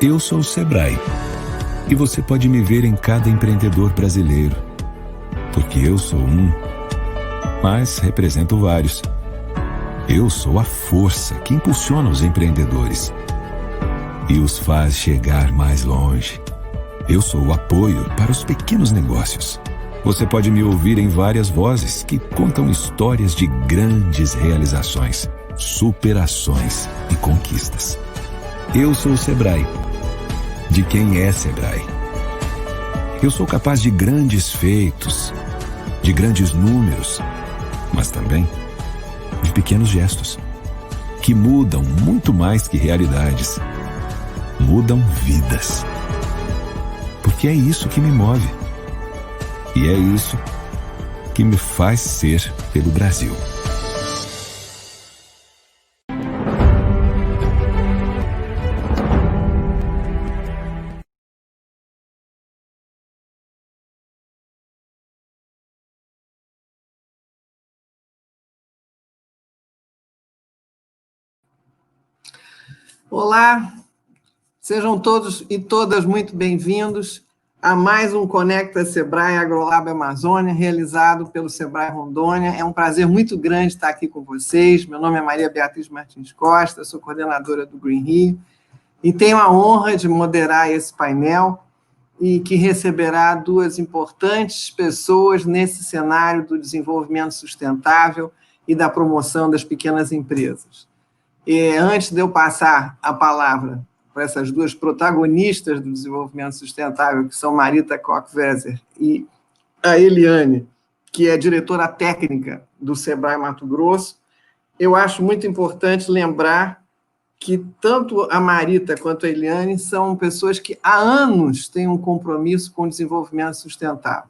Eu sou o Sebrae e você pode me ver em cada empreendedor brasileiro, porque eu sou um, mas represento vários. Eu sou a força que impulsiona os empreendedores e os faz chegar mais longe. Eu sou o apoio para os pequenos negócios. Você pode me ouvir em várias vozes que contam histórias de grandes realizações, superações e conquistas. Eu sou o Sebrae, de quem é Sebrae. Eu sou capaz de grandes feitos, de grandes números, mas também de pequenos gestos, que mudam muito mais que realidades. Mudam vidas. Porque é isso que me move. E é isso que me faz ser pelo Brasil. Olá, sejam todos e todas muito bem-vindos a mais um Conecta Sebrae AgroLab Amazônia, realizado pelo Sebrae Rondônia. É um prazer muito grande estar aqui com vocês. Meu nome é Maria Beatriz Martins Costa, sou coordenadora do Green Rio e tenho a honra de moderar esse painel e que receberá duas importantes pessoas nesse cenário do desenvolvimento sustentável e da promoção das pequenas empresas. E antes de eu passar a palavra para essas duas protagonistas do desenvolvimento sustentável, que são Marita Koch-Weser e a Eliane, que é diretora técnica do Sebrae Mato Grosso, eu acho muito importante lembrar que tanto a Marita quanto a Eliane são pessoas que há anos têm um compromisso com o desenvolvimento sustentável.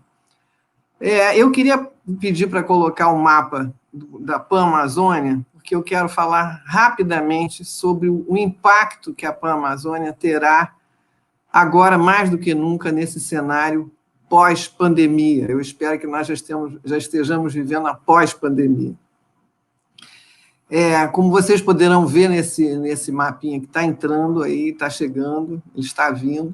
Eu queria pedir para colocar o mapa da Pan-Amazônia, porque eu quero falar rapidamente sobre o impacto que a Pan-Amazônia terá agora, mais do que nunca, nesse cenário pós-pandemia. Eu espero que nós já estejamos vivendo a pós-pandemia. Como vocês poderão ver nesse mapinha que está entrando aí, está chegando, ele está vindo,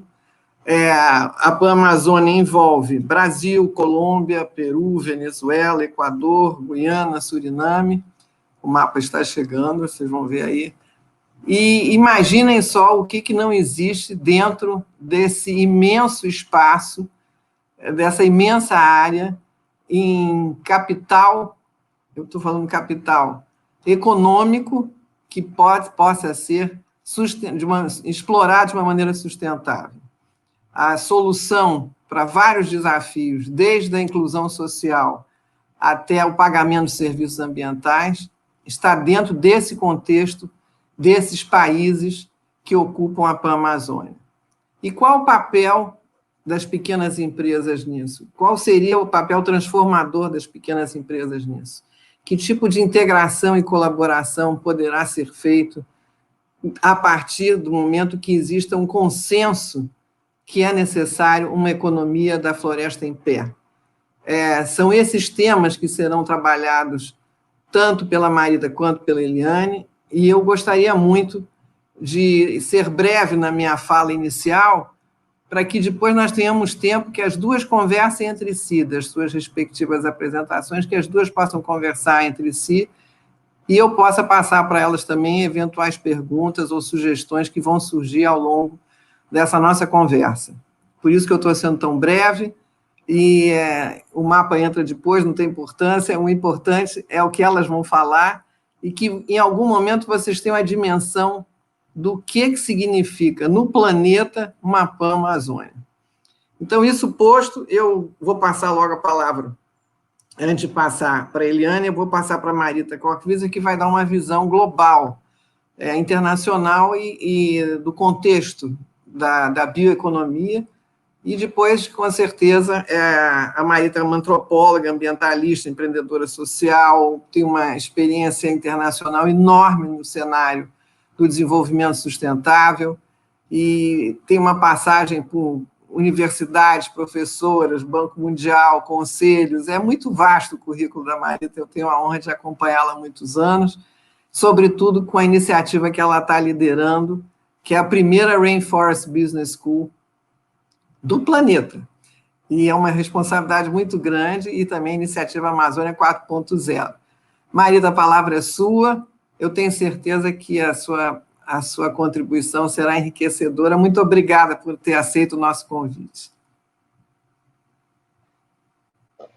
a Pan-Amazônia envolve Brasil, Colômbia, Peru, Venezuela, Equador, Guiana, Suriname. O mapa está chegando, vocês vão ver aí. E imaginem só o que não existe dentro desse imenso espaço, dessa imensa área, em capital, eu estou falando capital econômico, que possa ser explorado de uma maneira sustentável. A solução para vários desafios, desde a inclusão social até o pagamento de serviços ambientais, está dentro desse contexto, desses países que ocupam a Pan-Amazônia. E qual o papel das pequenas empresas nisso? Qual seria o papel transformador das pequenas empresas nisso? Que tipo de integração e colaboração poderá ser feito a partir do momento que exista um consenso que é necessário uma economia da floresta em pé? São esses temas que serão trabalhados tanto pela Marita quanto pela Eliane, e eu gostaria muito de ser breve na minha fala inicial, para que depois nós tenhamos tempo que as duas conversem entre si, das suas respectivas apresentações, que as duas possam conversar entre si, e eu possa passar para elas também eventuais perguntas ou sugestões que vão surgir ao longo dessa nossa conversa. Por isso que eu estou sendo tão breve, e o mapa entra depois, não tem importância, o importante é o que elas vão falar e que, em algum momento, vocês tenham a dimensão do que significa, no planeta, uma Pan-Amazônia. Então, isso posto, eu vou passar logo a palavra, antes de passar para a Eliane, eu vou passar para a Marita Koch-Weser, que vai dar uma visão global, internacional e do contexto da bioeconomia. E depois, com certeza, a Marita é uma antropóloga, ambientalista, empreendedora social, tem uma experiência internacional enorme no cenário do desenvolvimento sustentável e tem uma passagem por universidades, professoras, Banco Mundial, conselhos. É muito vasto o currículo da Marita, eu tenho a honra de acompanhá-la há muitos anos, sobretudo com a iniciativa que ela está liderando, que é a primeira Rainforest Business School do planeta. E é uma responsabilidade muito grande, e também a iniciativa Amazônia 4.0. Marita, a palavra é sua. Eu tenho certeza que a sua contribuição será enriquecedora. Muito obrigada por ter aceito o nosso convite.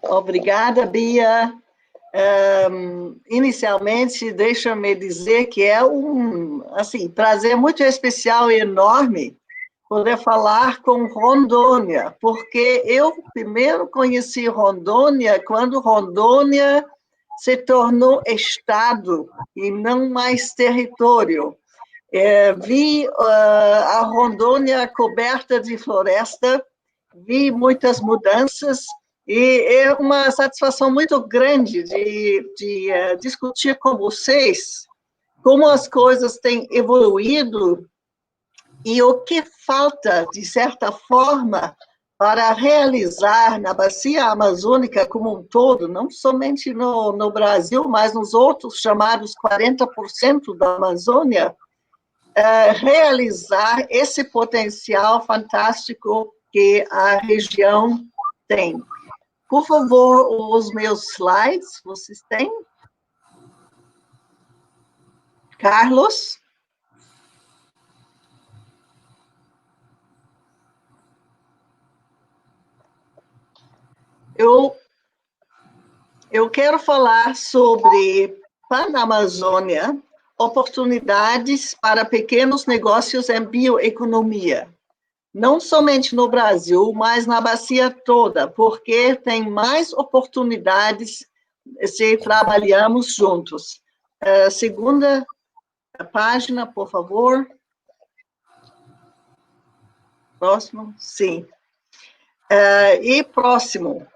Obrigada, Bia. Inicialmente, deixa-me dizer que é um prazer muito especial e enorme poder falar com Rondônia, porque eu primeiro conheci Rondônia quando Rondônia se tornou estado e não mais território. Vi a Rondônia coberta de floresta, vi muitas mudanças, e é uma satisfação muito grande de discutir com vocês como as coisas têm evoluído e o que falta, de certa forma, para realizar na Bacia Amazônica como um todo, não somente no Brasil, mas nos outros chamados 40% da Amazônia, realizar esse potencial fantástico que a região tem. Por favor, os meus slides, vocês têm? Carlos? Eu quero falar sobre Panamazônia, oportunidades para pequenos negócios em bioeconomia. Não somente no Brasil, mas na bacia toda, porque tem mais oportunidades se trabalhamos juntos. Segunda página, por favor. Próximo, sim. E próximo.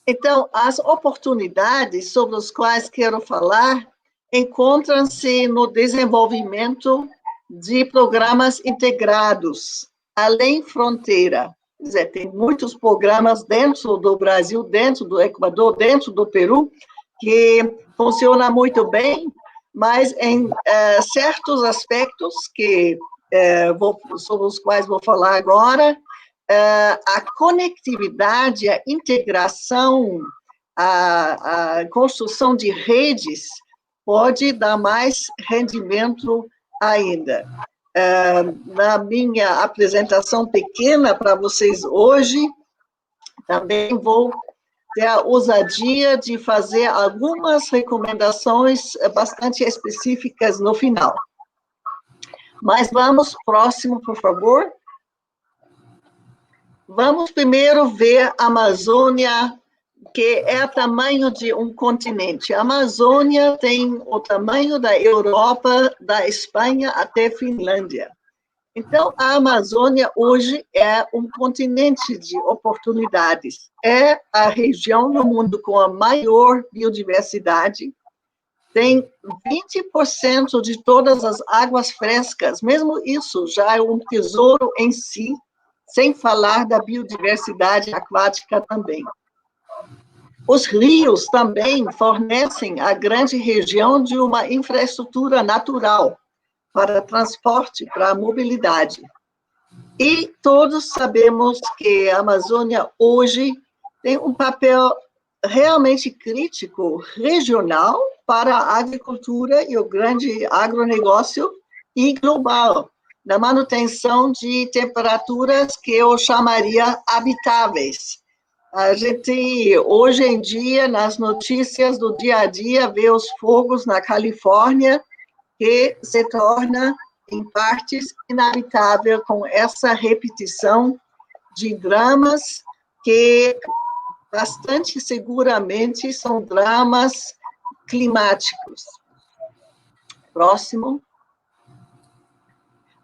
Então, as oportunidades sobre as quais quero falar encontram-se no desenvolvimento de programas integrados, além fronteira. Quer dizer, tem muitos programas dentro do Brasil, dentro do Equador, dentro do Peru, que funcionam muito bem, mas em certos aspectos sobre os quais vou falar agora, a conectividade, a integração, a construção de redes pode dar mais rendimento ainda. Na minha apresentação pequena para vocês hoje, também vou ter a ousadia de fazer algumas recomendações bastante específicas no final. Mas vamos, próximo, por favor. Vamos primeiro ver a Amazônia, que é o tamanho de um continente. A Amazônia tem o tamanho da Europa, da Espanha até Finlândia. Então, a Amazônia hoje é um continente de oportunidades. É a região no mundo com a maior biodiversidade. Tem 20% de todas as águas frescas. Mesmo isso já é um tesouro em si, sem falar da biodiversidade aquática também. Os rios também fornecem a grande região de uma infraestrutura natural para transporte, para mobilidade. E todos sabemos que a Amazônia hoje tem um papel realmente crítico regional para a agricultura e o grande agronegócio e global, na manutenção de temperaturas que eu chamaria habitáveis. A gente, hoje em dia, nas notícias do dia a dia, vê os fogos na Califórnia, que se torna, em partes, inabitável com essa repetição de dramas que, bastante seguramente, são dramas climáticos. Próximo.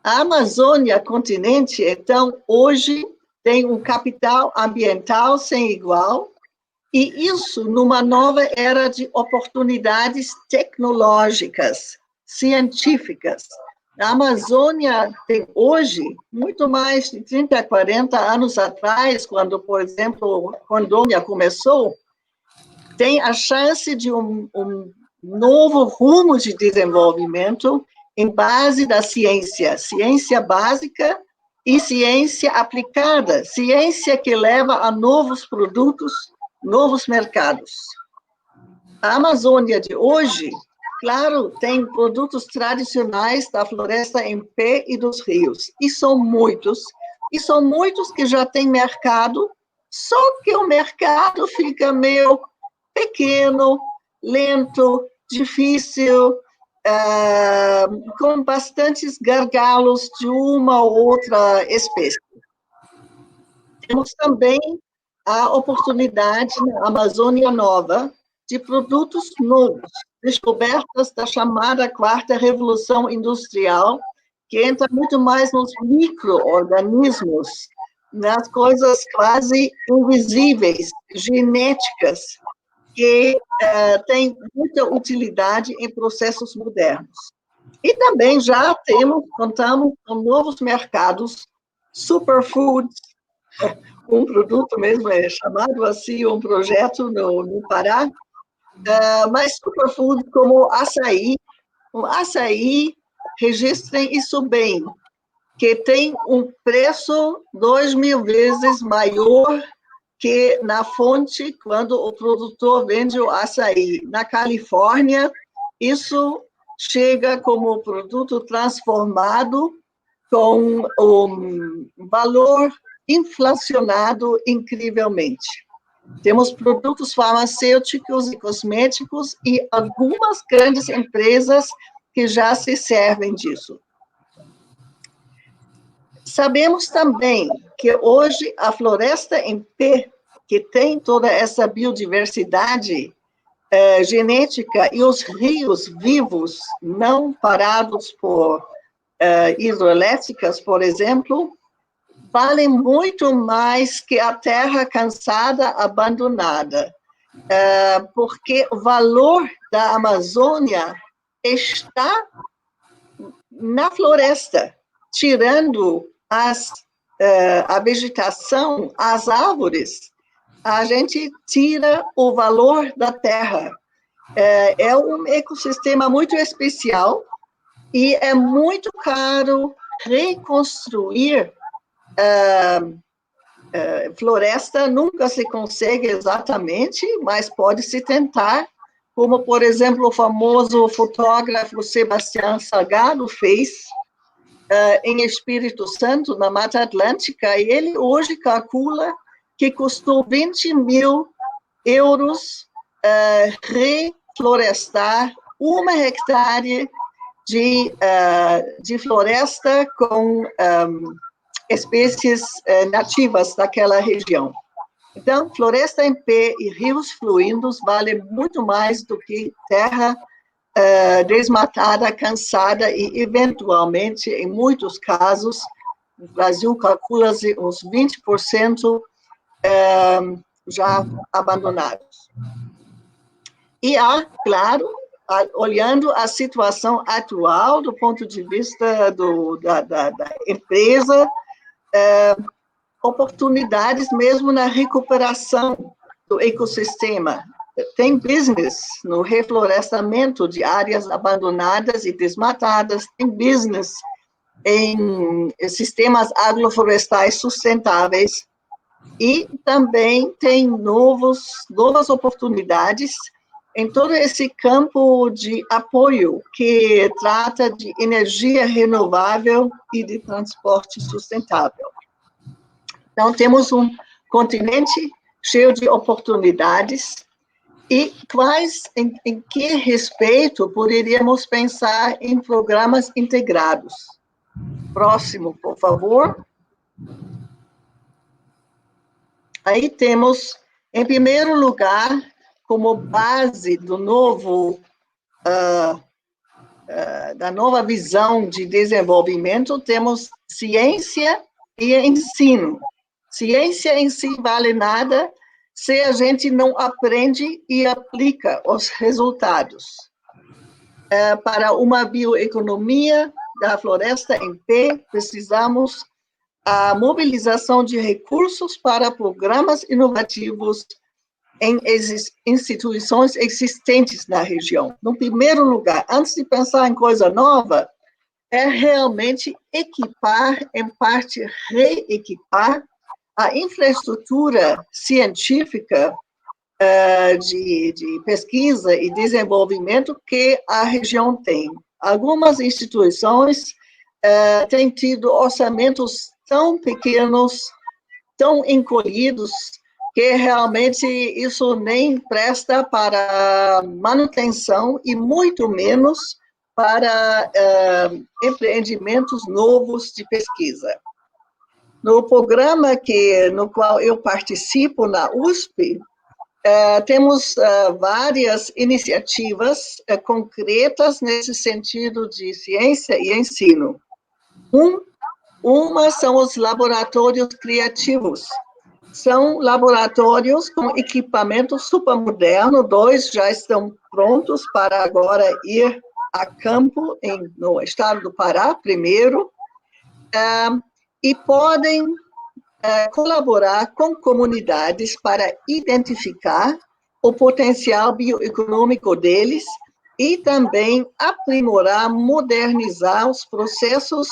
A Amazônia, continente, então, hoje tem um capital ambiental sem igual, e isso numa nova era de oportunidades tecnológicas, científicas. A Amazônia tem hoje, muito mais de 30, 40 anos atrás, quando, por exemplo, Rondônia começou, tem a chance de um novo rumo de desenvolvimento em base da ciência, ciência básica e ciência aplicada, ciência que leva a novos produtos, novos mercados. A Amazônia de hoje, claro, tem produtos tradicionais da floresta em pé e dos rios, e são muitos que já têm mercado, só que o mercado fica meio pequeno, lento, difícil, com bastantes gargalos de uma ou outra espécie. Temos também a oportunidade na Amazônia Nova de produtos novos, descobertas da chamada quarta revolução industrial, que entra muito mais nos micro-organismos, nas coisas quase invisíveis, genéticas, que têm muita utilidade em processos modernos. E também já contamos com novos mercados, superfoods, um produto mesmo é chamado assim, um projeto no Pará, mas superfood como açaí. O açaí, registrem isso bem, que tem um preço 2.000 vezes maior que na fonte, quando o produtor vende o açaí. Na Califórnia, isso chega como produto transformado com um valor inflacionado incrivelmente. Temos produtos farmacêuticos e cosméticos e algumas grandes empresas que já se servem disso. Sabemos também que hoje a floresta em pé, que tem toda essa biodiversidade genética e os rios vivos, não parados por hidrelétricas, por exemplo, valem muito mais que a terra cansada, abandonada, porque o valor da Amazônia está na floresta, tirando a vegetação, as árvores, a gente tira o valor da terra. É um ecossistema muito especial e é muito caro reconstruir floresta, nunca se consegue exatamente, mas pode-se tentar, como, por exemplo, o famoso fotógrafo Sebastião Salgado fez em Espírito Santo, na Mata Atlântica, e ele hoje calcula que custou 20.000 euros reflorestar 1 hectare de floresta com espécies nativas daquela região. Então, floresta em pé e rios fluindo valem muito mais do que terra desmatada, cansada e, eventualmente, em muitos casos, o Brasil calcula uns 20% já abandonados. E há, claro, olhando a situação atual do ponto de vista da empresa, oportunidades mesmo na recuperação do ecossistema. Tem business no reflorestamento de áreas abandonadas e desmatadas, tem business em sistemas agroflorestais sustentáveis e também tem novas oportunidades em todo esse campo de apoio que trata de energia renovável e de transporte sustentável. Então, temos um continente cheio de oportunidades e em que respeito poderíamos pensar em programas integrados. Próximo, por favor. Aí temos, em primeiro lugar, como base da nova visão de desenvolvimento, temos ciência e ensino. Ciência em si vale nada se a gente não aprende e aplica os resultados. Para uma bioeconomia da floresta em pé, precisamos a mobilização de recursos para programas inovativos em instituições existentes na região. No primeiro lugar, antes de pensar em coisa nova, é realmente equipar, em parte reequipar, a infraestrutura científica de pesquisa e desenvolvimento que a região tem. Algumas instituições têm tido orçamentos tão pequenos, tão encolhidos, que realmente isso nem presta para manutenção e muito menos para empreendimentos novos de pesquisa. No programa no qual eu participo na USP, temos várias iniciativas concretas nesse sentido de ciência e ensino. Uma são os laboratórios criativos. São laboratórios com equipamento supermoderno, 2 já estão prontos para agora ir a campo no estado do Pará, primeiro, e podem colaborar com comunidades para identificar o potencial bioeconômico deles e também aprimorar, modernizar os processos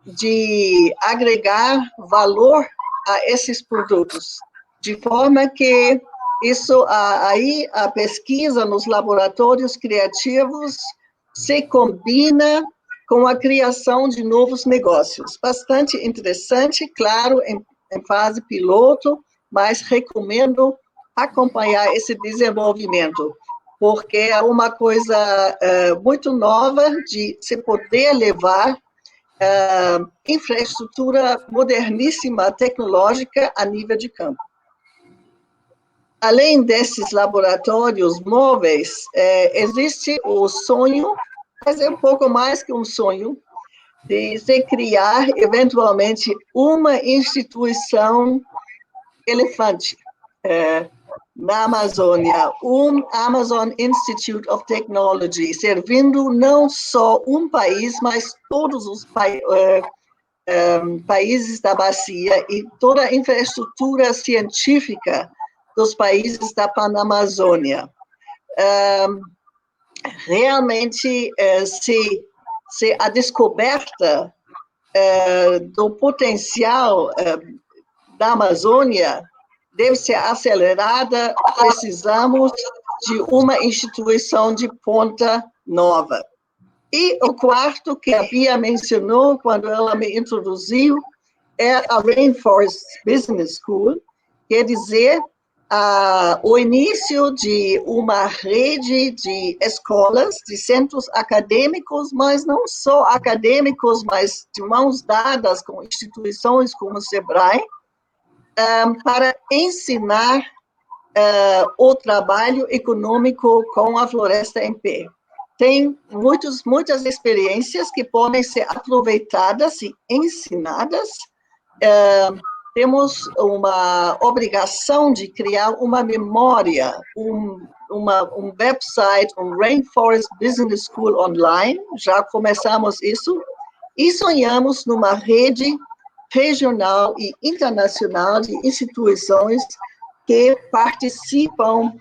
de agregar valor a esses produtos, de forma que isso aí a pesquisa nos laboratórios criativos se combina com a criação de novos negócios. Bastante interessante, claro, em fase piloto, mas recomendo acompanhar esse desenvolvimento, porque é uma coisa muito nova de se poder levar infraestrutura moderníssima, tecnológica, a nível de campo. Além desses laboratórios móveis, existe o sonho, mas é um pouco mais que um sonho, de se criar, eventualmente, uma instituição elefante na Amazônia, Amazon Institute of Technology, servindo não só um país, mas todos os países da bacia e toda a infraestrutura científica dos países da Panamazônia. Realmente, se a descoberta do potencial da Amazônia deve ser acelerada, precisamos de uma instituição de ponta nova. E o quarto, que a Bia mencionou quando ela me introduziu, é a Rainforest Business School, quer dizer, o início de uma rede de escolas, de centros acadêmicos, mas não só acadêmicos, mas de mãos dadas com instituições como o SEBRAE, para ensinar o trabalho econômico com a floresta em pé. Tem muitas experiências que podem ser aproveitadas e ensinadas. Temos uma obrigação de criar uma memória, um website, um Rainforest Business School online, já começamos isso, e sonhamos numa rede regional e internacional de instituições que participam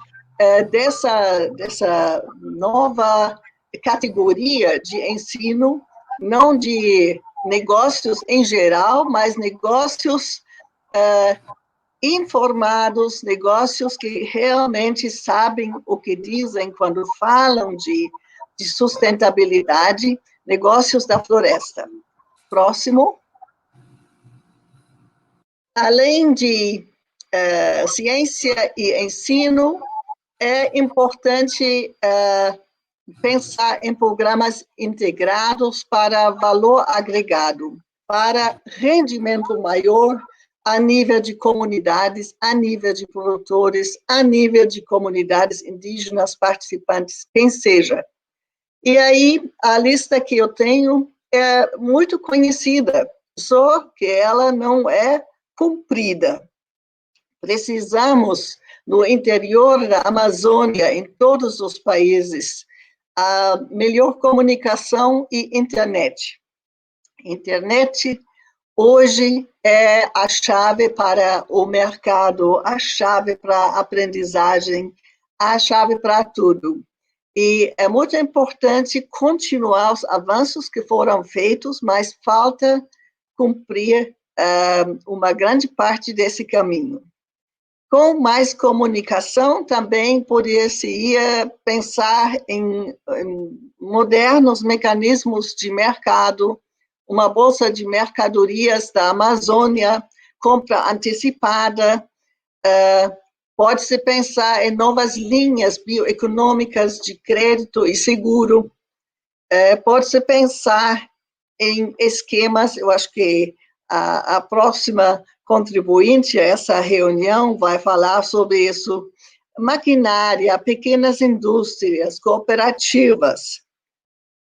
dessa nova categoria de ensino, não de negócios em geral, mas negócios informados, negócios que realmente sabem o que dizem quando falam de sustentabilidade, negócios da floresta. Próximo. Além de ciência e ensino, é importante pensar em programas integrados para valor agregado, para rendimento maior a nível de comunidades, a nível de produtores, a nível de comunidades indígenas participantes, quem seja. E aí, a lista que eu tenho é muito conhecida, só que ela não é cumprida. Precisamos, no interior da Amazônia, em todos os países, a melhor comunicação e internet. Internet, hoje, é a chave para o mercado, a chave para a aprendizagem, a chave para tudo. E é muito importante continuar os avanços que foram feitos, mas falta cumprir uma grande parte desse caminho. Com mais comunicação, também poderia pensar em modernos mecanismos de mercado, uma bolsa de mercadorias da Amazônia, compra antecipada, pode-se pensar em novas linhas bioeconômicas de crédito e seguro, pode-se pensar em esquemas, eu acho que a próxima contribuinte a essa reunião vai falar sobre isso, maquinária, pequenas indústrias, cooperativas,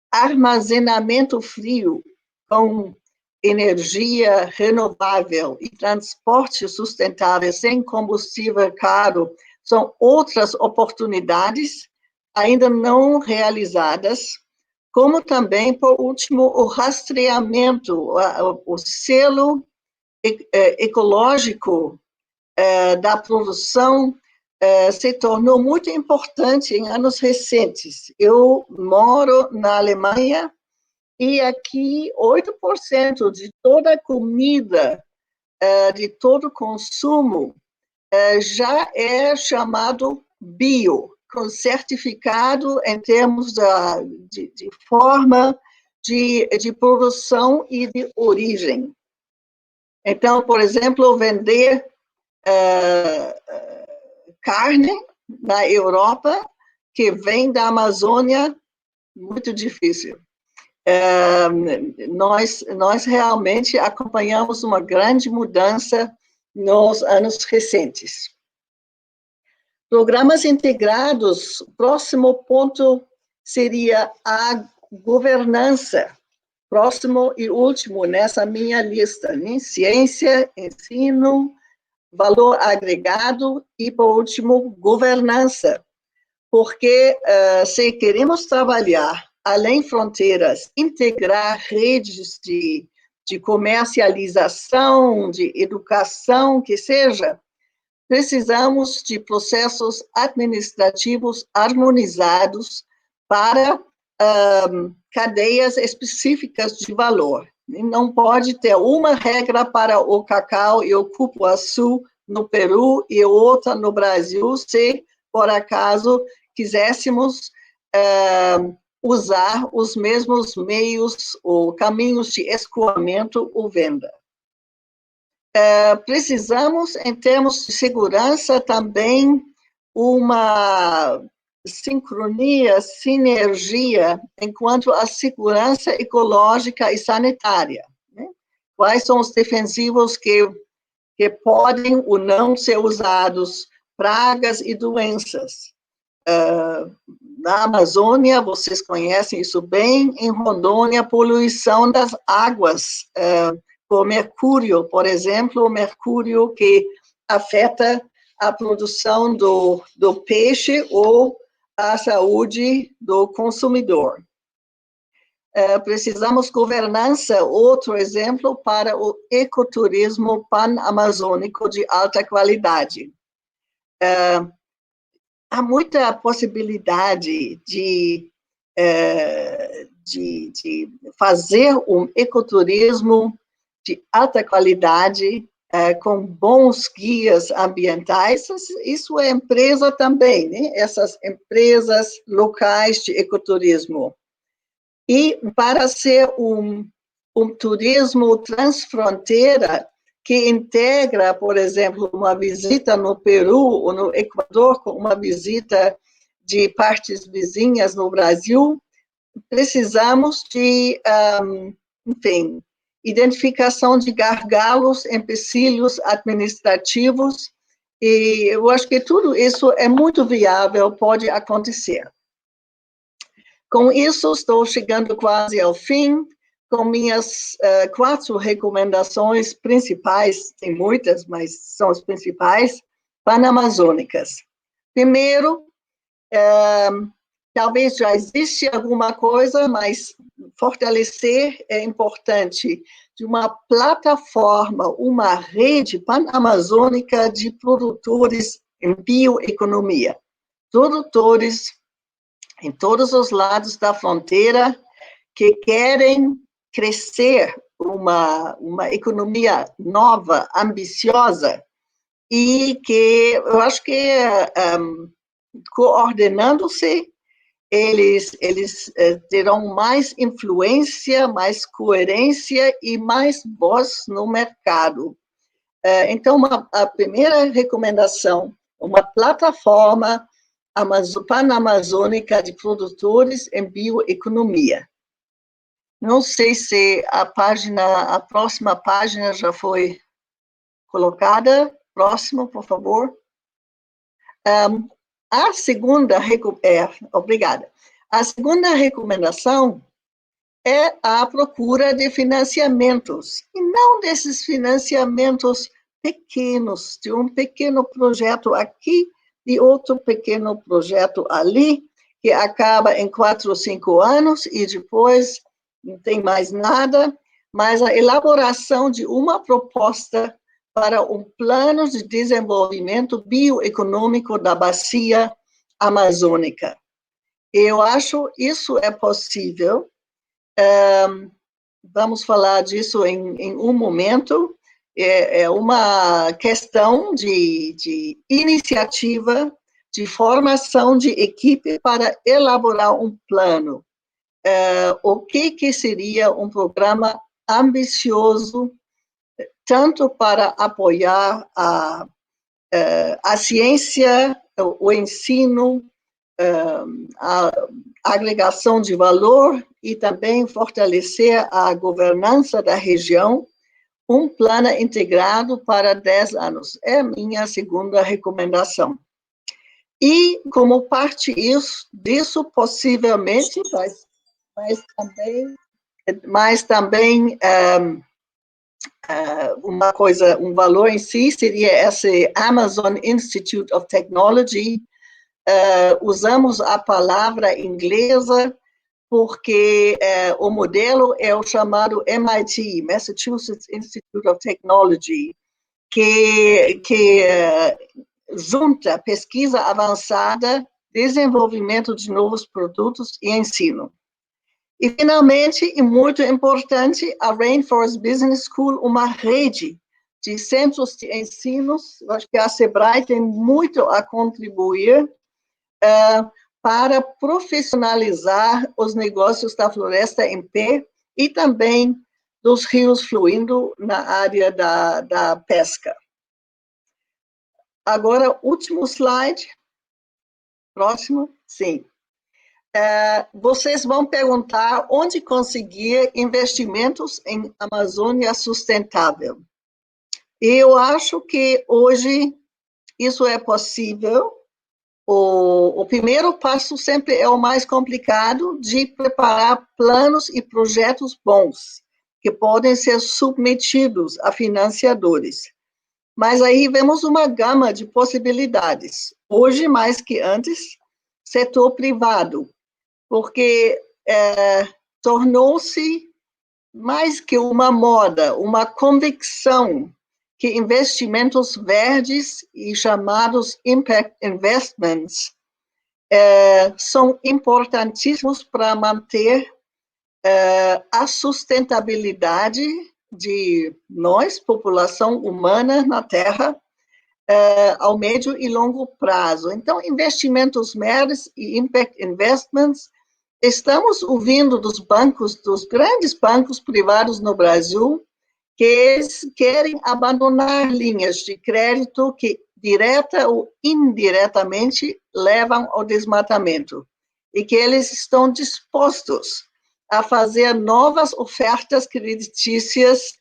armazenamento frio com energia renovável e transporte sustentável sem combustível caro são outras oportunidades ainda não realizadas, como também, por último, o rastreamento, o selo ecológico da produção se tornou muito importante em anos recentes. Eu moro na Alemanha e aqui 8% de toda a comida, de todo consumo, já é chamado bio, com certificado em termos de forma de produção e de origem. Então, por exemplo, vender carne na Europa, que vem da Amazônia, muito difícil. Nós realmente acompanhamos uma grande mudança nos anos recentes. Programas integrados, o próximo ponto seria a governança. Próximo e último nessa minha lista, né? Ciência, ensino, valor agregado e, por último, governança. Porque se queremos trabalhar além fronteiras, integrar redes de comercialização, de educação, que seja, precisamos de processos administrativos harmonizados para cadeias específicas de valor. Não pode ter uma regra para o cacau e o cupuaçu no Peru e outra no Brasil, se, por acaso, quiséssemos usar os mesmos meios ou caminhos de escoamento ou venda. Precisamos, em termos de segurança, também uma sincronia, sinergia, enquanto a segurança ecológica e sanitária. Né? Quais são os defensivos que podem ou não ser usados, pragas e doenças. Na Amazônia, vocês conhecem isso bem, em Rondônia, a poluição das águas, por mercúrio, por exemplo, o mercúrio que afeta a produção do peixe ou a saúde do consumidor. Precisamos governança, outro exemplo, para o ecoturismo pan-amazônico de alta qualidade. Há muita possibilidade de fazer um ecoturismo de alta qualidade, com bons guias ambientais. Isso é empresa também, né? Essas empresas locais de ecoturismo. E para ser um turismo transfronteira, que integra, por exemplo, uma visita no Peru ou no Equador com uma visita de partes vizinhas no Brasil, precisamos de, enfim, identificação de gargalos, empecilhos administrativos, e eu acho que tudo isso é muito viável, pode acontecer. Com isso, estou chegando quase ao fim, com minhas 4 recomendações principais, tem muitas, mas são as principais, panamazônicas. Primeiro, talvez já existe alguma coisa, mas fortalecer é importante, de uma plataforma, uma rede panamazônica de produtores em bioeconomia. Produtores em todos os lados da fronteira, que querem crescer uma economia nova, ambiciosa, e que eu acho que, coordenando-se, eles terão mais influência, mais coerência e mais voz no mercado. Então, a primeira recomendação, uma plataforma pan-amazônica de produtores em bioeconomia. Não sei se a próxima página já foi colocada. Próximo, por favor. A segunda, obrigada. A segunda recomendação é a procura de financiamentos, e não desses financiamentos pequenos, de um pequeno projeto aqui e outro pequeno projeto ali, que acaba em 4 ou 5 anos e depois não tem mais nada, mas a elaboração de uma proposta para um plano de desenvolvimento bioeconômico da bacia amazônica. Eu acho isso é possível. Vamos falar disso em um momento. É uma questão de iniciativa, de formação de equipe para elaborar um plano. O que seria um programa ambicioso, tanto para apoiar a ciência, o ensino, a agregação de valor e também fortalecer a governança da região, um plano integrado para 10 anos. É a minha segunda recomendação. E, como parte disso, possivelmente, mas também um valor em si seria esse Amazon Institute of Technology. Usamos a palavra inglesa porque o modelo é o chamado MIT, Massachusetts Institute of Technology, que junta pesquisa avançada, desenvolvimento de novos produtos e ensino. E, finalmente, e muito importante, a Rainforest Business School, uma rede de centros de ensino. Eu acho que a SEBRAE tem muito a contribuir para profissionalizar os negócios da floresta em pé e também dos rios fluindo na área da pesca. Agora, último slide. Próximo, sim. Vocês vão perguntar onde conseguir investimentos em Amazônia sustentável. Eu acho que hoje isso é possível. O primeiro passo sempre é o mais complicado, de preparar planos e projetos bons, que podem ser submetidos a financiadores. Mas aí vemos uma gama de possibilidades. Hoje, mais que antes, setor privado, porque tornou-se mais que uma moda, uma convicção que investimentos verdes e chamados impact investments são importantíssimos para manter a sustentabilidade de nós, população humana na Terra, ao médio e longo prazo. Então, investimentos verdes e impact investments, estamos ouvindo dos bancos, dos grandes bancos privados no Brasil, que eles querem abandonar linhas de crédito que, direta ou indiretamente, levam ao desmatamento, e que eles estão dispostos a fazer novas ofertas creditícias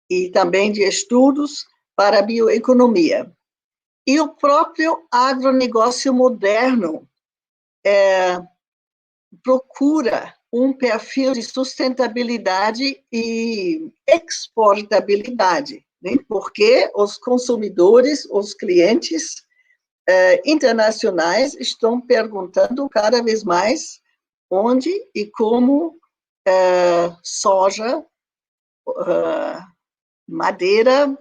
e também de estudos para a bioeconomia. E o próprio agronegócio moderno procura um perfil de sustentabilidade e exportabilidade, né? Porque os consumidores, os clientes internacionais estão perguntando cada vez mais onde e como soja, madeira,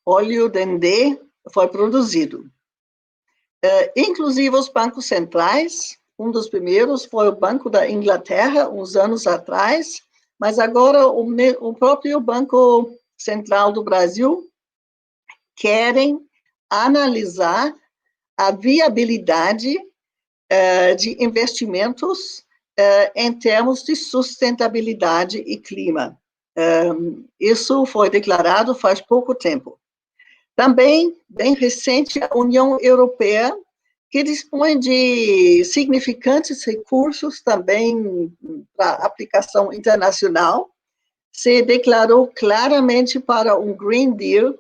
óleo dendê foi produzido. Inclusive os bancos centrais um dos primeiros foi o Banco da Inglaterra, uns anos atrás, mas agora o próprio Banco Central do Brasil querem analisar a viabilidade de investimentos em termos de sustentabilidade e clima. Isso foi declarado faz pouco tempo. Também, bem recente, a União Europeia, que dispõe de significantes recursos também para aplicação internacional, se declarou claramente para um Green Deal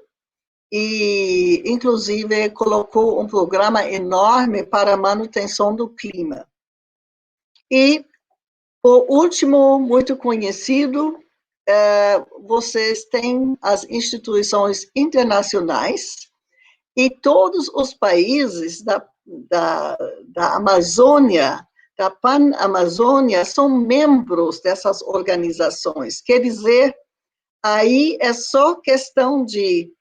e, inclusive, colocou um programa enorme para a manutenção do clima. E, por último, muito conhecido, vocês têm as instituições internacionais e todos os países da Amazônia, da Pan-Amazônia, são membros dessas organizações. Quer dizer, aí é só questão de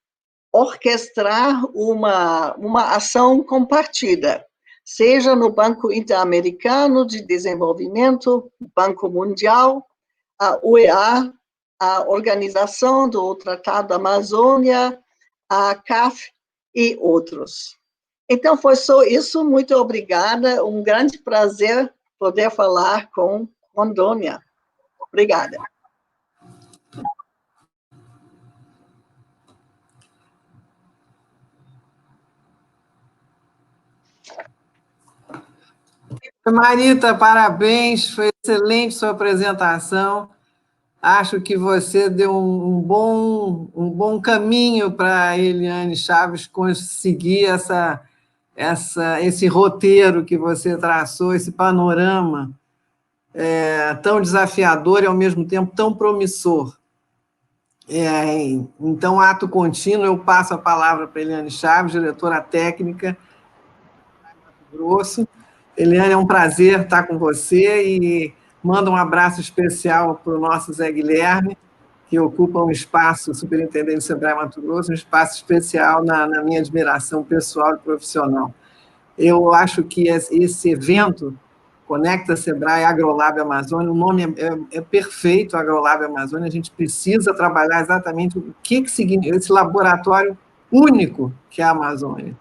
orquestrar uma ação compartida, seja no Banco Interamericano de Desenvolvimento, Banco Mundial, a UEA, a Organização do Tratado da Amazônia, a CAF e outros. Então, foi só isso. Muito obrigada. Um grande prazer poder falar com Rondônia. Obrigada. Marita, parabéns, foi excelente sua apresentação. Acho que você deu um bom caminho para a Eliane Chaves conseguir esse roteiro que você traçou, esse panorama tão desafiador e, ao mesmo tempo, tão promissor. Então, ato contínuo, eu passo a palavra para a Eliane Chaves, diretora técnica do Mato Grosso. Eliane, é um prazer estar com você e manda um abraço especial para o nosso Zé Guilherme, que ocupa um espaço, superintendente do Sebrae Mato Grosso, um espaço especial na minha admiração pessoal e profissional. Eu acho que esse evento, Conecta Sebrae AgroLab Amazônia, o nome é perfeito, AgroLab Amazônia, a gente precisa trabalhar exatamente o que significa esse laboratório único que é a Amazônia.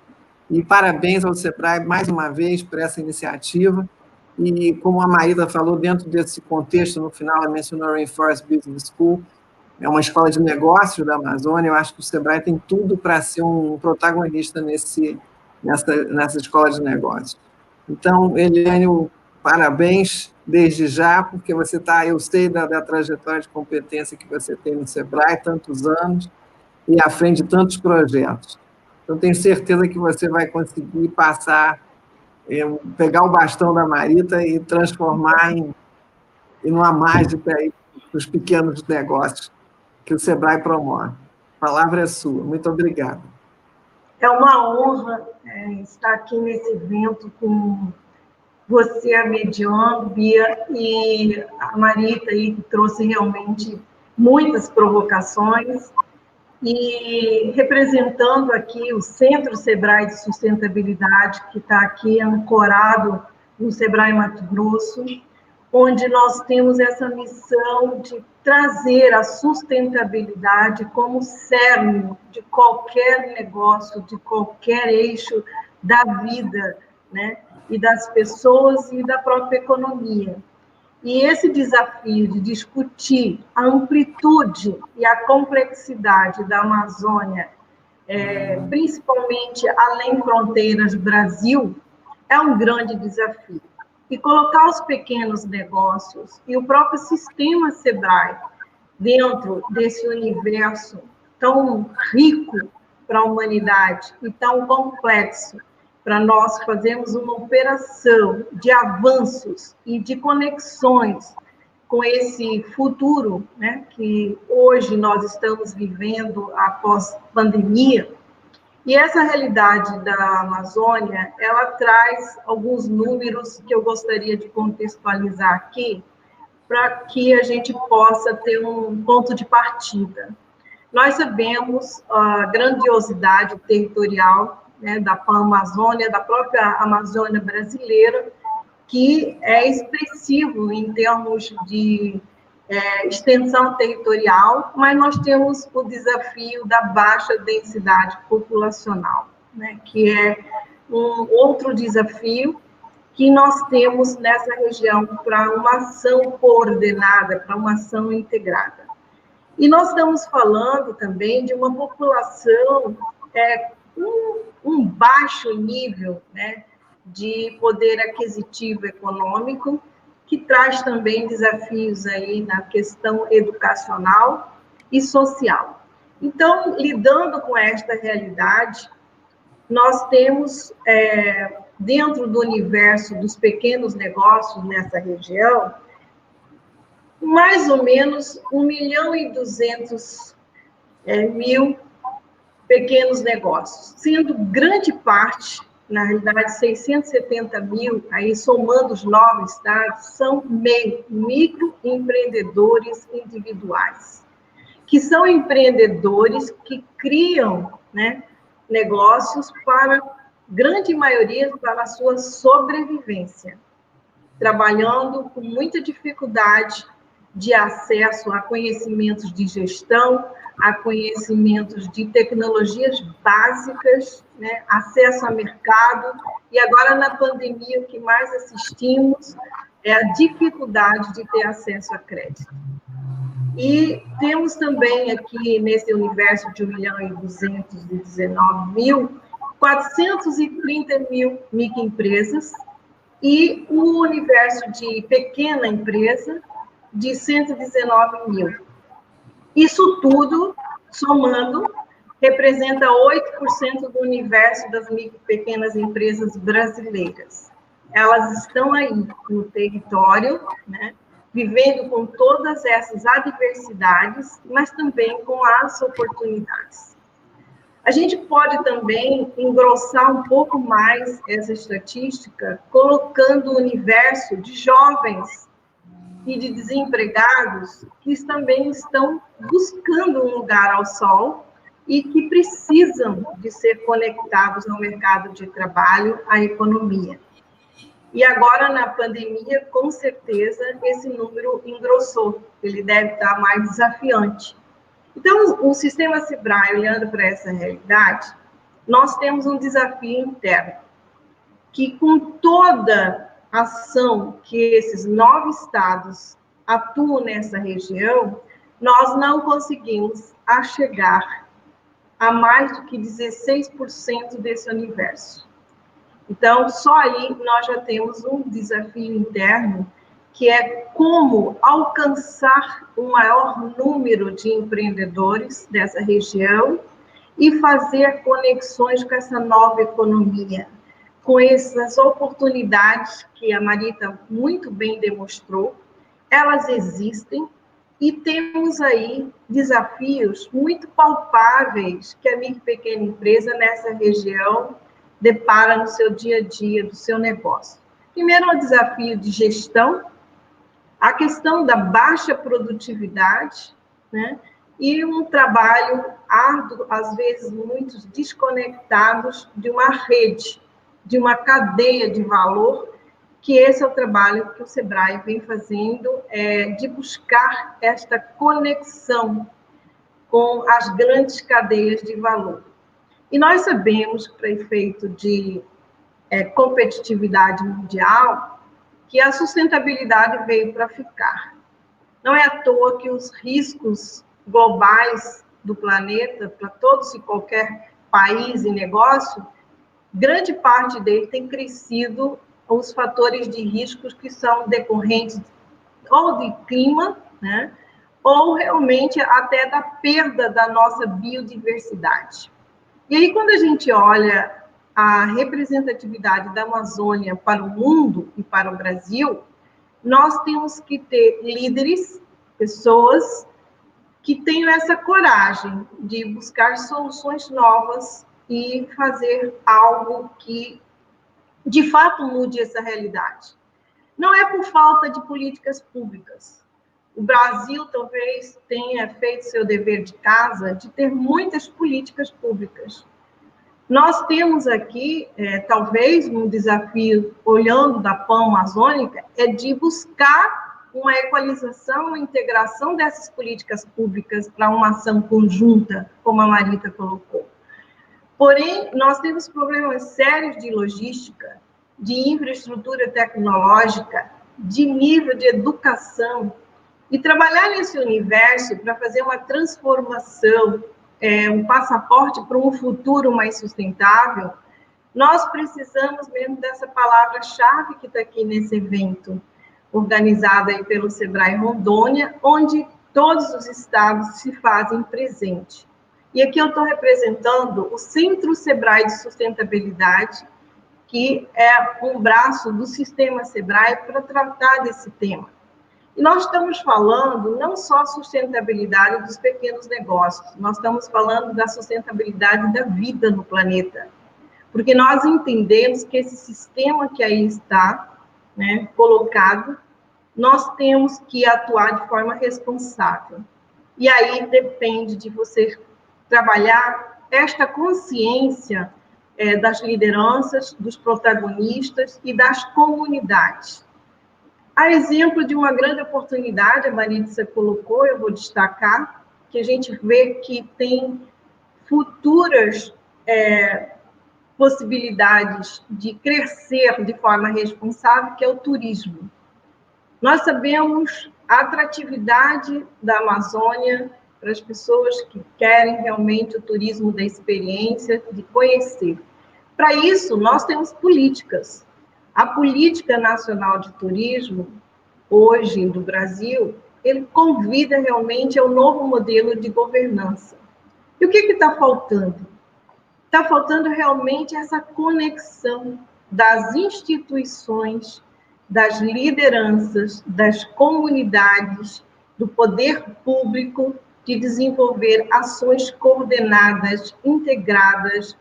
E parabéns ao Sebrae, mais uma vez, por essa iniciativa. E, como a Maíra falou, dentro desse contexto, no final, ela mencionou a Rainforest Business School, é uma escola de negócios da Amazônia. Eu acho que o Sebrae tem tudo para ser um protagonista nessa escola de negócios. Então, Eliane, parabéns desde já, porque você eu sei da trajetória de competência que você tem no Sebrae, tantos anos, e à frente de tantos projetos. Eu tenho certeza que você vai conseguir pegar o bastão da Marita e transformar em uma mágica para os pequenos negócios que o Sebrae promove. A palavra é sua. Muito obrigada. É uma honra estar aqui nesse evento com você, a mediando, Bia, e a Marita, aí, que trouxe realmente muitas provocações, e representando aqui o Centro Sebrae de Sustentabilidade, que está aqui ancorado no Sebrae Mato Grosso, onde nós temos essa missão de trazer a sustentabilidade como cerne de qualquer negócio, de qualquer eixo da vida, né? E das pessoas e da própria economia. E esse desafio de discutir a amplitude e a complexidade da Amazônia, principalmente além fronteiras do Brasil, é um grande desafio. E colocar os pequenos negócios e o próprio sistema Sebrae dentro desse universo tão rico para a humanidade e tão complexo, para nós fazermos uma operação de avanços e de conexões com esse futuro, né, que hoje nós estamos vivendo após pandemia. E essa realidade da Amazônia, ela traz alguns números que eu gostaria de contextualizar aqui, para que a gente possa ter um ponto de partida. Nós sabemos a grandiosidade territorial, né, da Pan-Amazônia, da própria Amazônia brasileira, que é expressivo em termos de extensão territorial, mas nós temos o desafio da baixa densidade populacional, né, que é um outro desafio que nós temos nessa região para uma ação coordenada, para uma ação integrada. E nós estamos falando também de uma população com um baixo nível, né, de poder aquisitivo econômico, que traz também desafios aí na questão educacional e social. Então, lidando com esta realidade, nós temos, dentro do universo dos pequenos negócios nessa região, mais ou menos 1.200.000 pequenos negócios, sendo grande parte, na realidade 670.000, aí somando os 9 estados, são microempreendedores individuais, que são empreendedores que criam, né, negócios para, grande maioria, para a sua sobrevivência, trabalhando com muita dificuldade de acesso a conhecimentos de gestão, a conhecimentos de tecnologias básicas, né, acesso a mercado, e agora na pandemia o que mais assistimos é a dificuldade de ter acesso a crédito. E temos também aqui, nesse universo de 1.219.000, 430.000 microempresas e o universo de pequena empresa de 119.000. Isso tudo, somando, representa 8% do universo das pequenas empresas brasileiras. Elas estão aí no território, né, vivendo com todas essas adversidades, mas também com as oportunidades. A gente pode também engrossar um pouco mais essa estatística, colocando o universo de jovens e de desempregados que também estão buscando um lugar ao sol e que precisam de ser conectados no mercado de trabalho, à economia. E agora, na pandemia, com certeza, esse número engrossou, ele deve estar mais desafiante. Então, o sistema Sebrae, olhando para essa realidade, nós temos um desafio interno, que com toda a ação que esses 9 estados atuam nessa região, nós não conseguimos chegar a mais do que 16% desse universo. Então, só aí nós já temos um desafio interno, que é como alcançar o maior número de empreendedores dessa região e fazer conexões com essa nova economia, com essas oportunidades que a Marita muito bem demonstrou. Elas existem e temos aí desafios muito palpáveis que a micro e pequena empresa nessa região depara no seu dia a dia, do seu negócio. Primeiro, o desafio de gestão, a questão da baixa produtividade, né? E um trabalho árduo, às vezes muito desconectados de uma rede, de uma cadeia de valor, que esse é o trabalho que o Sebrae vem fazendo, de buscar esta conexão com as grandes cadeias de valor. E nós sabemos, para efeito de competitividade mundial, que a sustentabilidade veio para ficar. Não é à toa que os riscos globais do planeta, para todos e qualquer país e negócio, grande parte dele tem crescido os fatores de riscos que são decorrentes ou de clima, né, ou realmente até da perda da nossa biodiversidade. E aí, quando a gente olha a representatividade da Amazônia para o mundo e para o Brasil, nós temos que ter líderes, pessoas que tenham essa coragem de buscar soluções novas e fazer algo que, de fato, mude essa realidade. Não é por falta de políticas públicas. O Brasil talvez tenha feito seu dever de casa de ter muitas políticas públicas, Nós temos aqui, talvez, um desafio, olhando da Pan-Amazônica, é de buscar uma equalização, uma integração dessas políticas públicas para uma ação conjunta, como a Marita colocou. Porém, nós temos problemas sérios de logística, de infraestrutura tecnológica, de nível de educação, e trabalhar nesse universo para fazer uma transformação, um passaporte para um futuro mais sustentável, nós precisamos mesmo dessa palavra-chave que está aqui nesse evento, organizado aí pelo Sebrae Rondônia, onde todos os estados se fazem presente. E aqui eu estou representando o Centro Sebrae de Sustentabilidade, que é um braço do sistema Sebrae para tratar desse tema. E nós estamos falando não só sustentabilidade dos pequenos negócios, nós estamos falando da sustentabilidade da vida no planeta. Porque nós entendemos que esse sistema que aí está, né, colocado, nós temos que atuar de forma responsável. E aí depende de você trabalhar esta consciência das lideranças, dos protagonistas e das comunidades. A exemplo de uma grande oportunidade, a Maritza colocou, eu vou destacar, que a gente vê que tem futuras possibilidades de crescer de forma responsável, que é o turismo. Nós sabemos a atratividade da Amazônia para as pessoas que querem realmente o turismo da experiência, de conhecer. Para isso, nós temos políticas. A Política Nacional de Turismo, hoje, do Brasil, ele convida realmente ao novo modelo de governança. E o que está faltando? Está faltando realmente essa conexão das instituições, das lideranças, das comunidades, do poder público, de desenvolver ações coordenadas, integradas,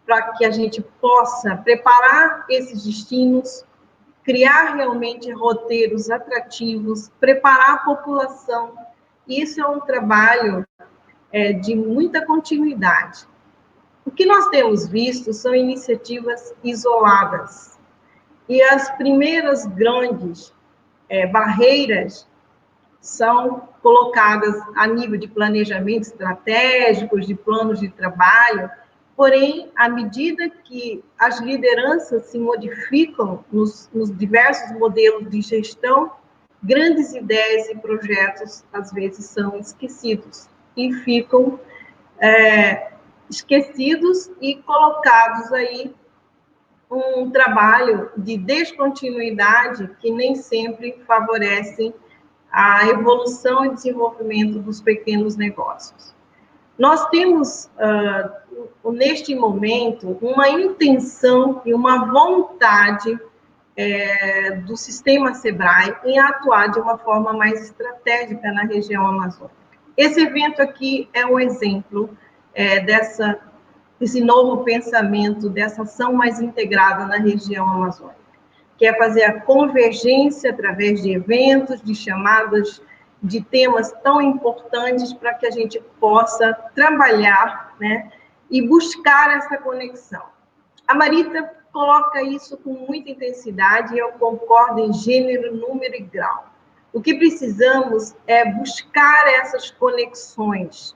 para que a gente possa preparar esses destinos, criar realmente roteiros atrativos, preparar a população. Isso é um trabalho de muita continuidade. O que nós temos visto são iniciativas isoladas. E as primeiras grandes barreiras são colocadas a nível de planejamento estratégico, de planos de trabalho, porém, à medida que as lideranças se modificam nos diversos modelos de gestão, grandes ideias e projetos, às vezes, são esquecidos e ficam esquecidos e colocados aí um trabalho de descontinuidade que nem sempre favorece a evolução e desenvolvimento dos pequenos negócios. Nós temos, neste momento, uma intenção e uma vontade do sistema Sebrae em atuar de uma forma mais estratégica na região amazônica. Esse evento aqui é um exemplo desse novo pensamento, dessa ação mais integrada na região amazônica, que é fazer a convergência através de eventos, de chamadas de temas tão importantes para que a gente possa trabalhar, né, e buscar essa conexão. A Marita coloca isso com muita intensidade e eu concordo em gênero, número e grau. O que precisamos é buscar essas conexões.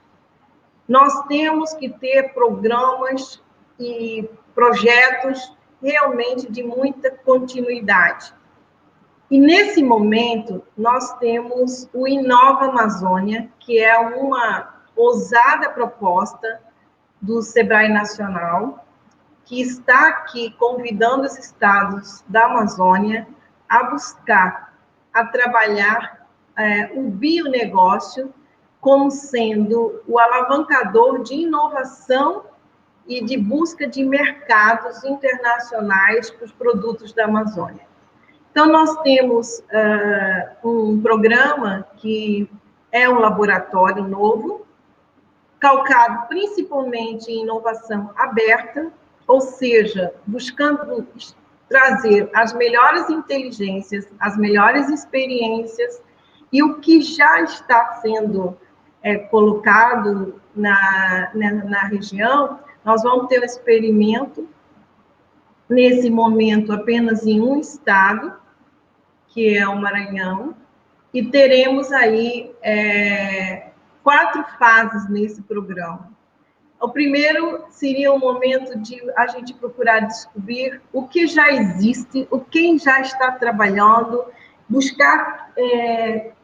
Nós temos que ter programas e projetos realmente de muita continuidade. E, nesse momento, nós temos o Inova Amazônia, que é uma ousada proposta do Sebrae Nacional, que está aqui convidando os estados da Amazônia a buscar, a trabalhar o bionegócio como sendo o alavancador de inovação e de busca de mercados internacionais para os produtos da Amazônia. Então, nós temos um programa que é um laboratório novo, calcado principalmente em inovação aberta, ou seja, buscando trazer as melhores inteligências, as melhores experiências, e o que já está sendo colocado na região Nós vamos ter um experimento, nesse momento, apenas em um estado, que é o Maranhão, e teremos aí 4 fases nesse programa. O primeiro seria o momento de a gente procurar descobrir o que já existe, o quem já está trabalhando, buscar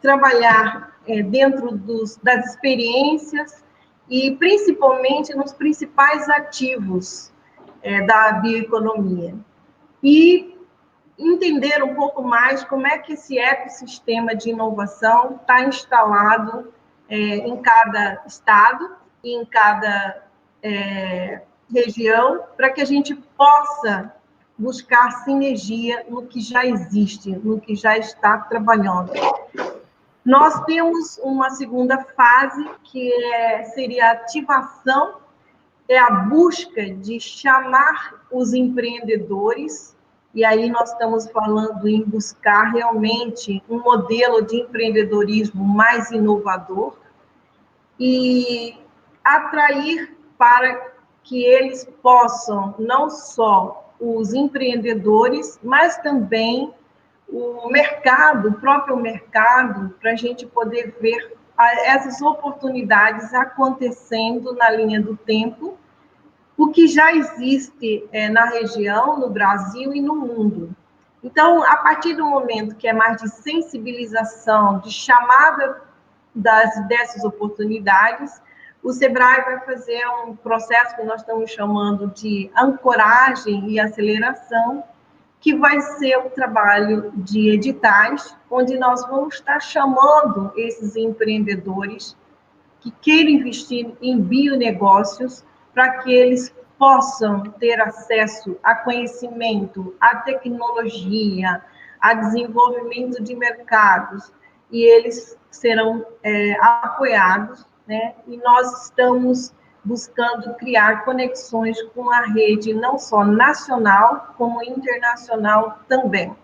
trabalhar dentro das experiências e, principalmente, nos principais ativos da bioeconomia. E entender um pouco mais como é que esse ecossistema de inovação está instalado em cada estado e em cada região, para que a gente possa buscar sinergia no que já existe, no que já está trabalhando. Nós temos uma segunda fase, que seria a ativação, é a busca de chamar os empreendedores, e aí nós estamos falando em buscar realmente um modelo de empreendedorismo mais inovador e atrair para que eles possam, não só os empreendedores, mas também o mercado, o próprio mercado, para a gente poder ver essas oportunidades acontecendo na linha do tempo, o que já existe na região, no Brasil e no mundo. Então, a partir do momento que é mais de sensibilização, de chamada dessas oportunidades, o SEBRAE vai fazer um processo que nós estamos chamando de ancoragem e aceleração, que vai ser o trabalho de editais, onde nós vamos estar chamando esses empreendedores que queiram investir em bionegócios, para que eles possam ter acesso a conhecimento, a tecnologia, a desenvolvimento de mercados, e eles serão apoiados, né? E nós estamos buscando criar conexões com a rede, não só nacional, como internacional também.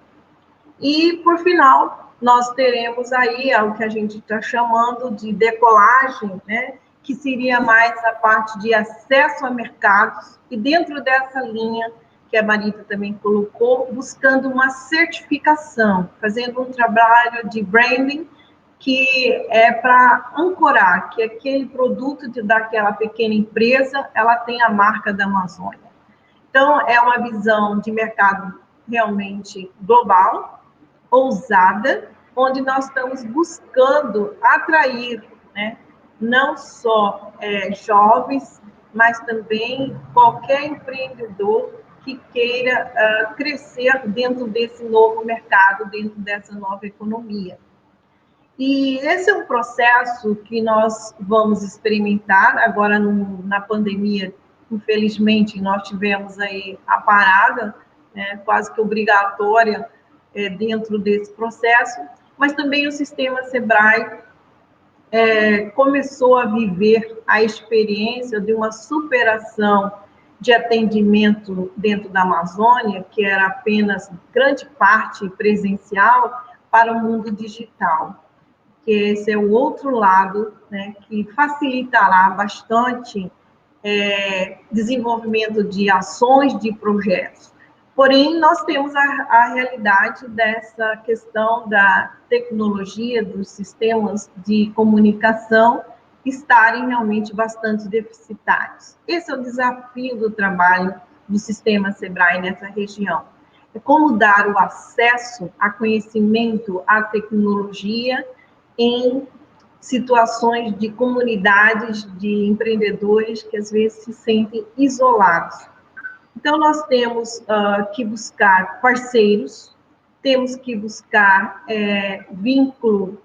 E, por final, nós teremos aí o que a gente está chamando de decolagem, né? Que seria mais a parte de acesso a mercados, e dentro dessa linha, que a Marita também colocou, buscando uma certificação, fazendo um trabalho de branding, que é para ancorar que aquele produto daquela pequena empresa, ela tem a marca da Amazônia. Então, é uma visão de mercado realmente global, ousada, onde nós estamos buscando atrair, né, não só jovens, mas também qualquer empreendedor que queira crescer dentro desse novo mercado, dentro dessa nova economia. E esse é um processo que nós vamos experimentar agora na pandemia. Infelizmente, nós tivemos aí a parada, né, quase que obrigatória dentro desse processo, mas também o sistema SEBRAE começou a viver a experiência de uma superação de atendimento dentro da Amazônia, que era apenas grande parte presencial, para o mundo digital. Que esse é o outro lado, né, que facilitará bastante desenvolvimento de ações, de projetos. Porém, nós temos a realidade dessa questão da tecnologia, dos sistemas de comunicação estarem realmente bastante deficitários. Esse é o desafio do trabalho do sistema SEBRAE nessa região. É como dar o acesso a conhecimento, à tecnologia, em situações de comunidades, de empreendedores que às vezes se sentem isolados. Então, nós temos que buscar parceiros, temos que buscar vínculo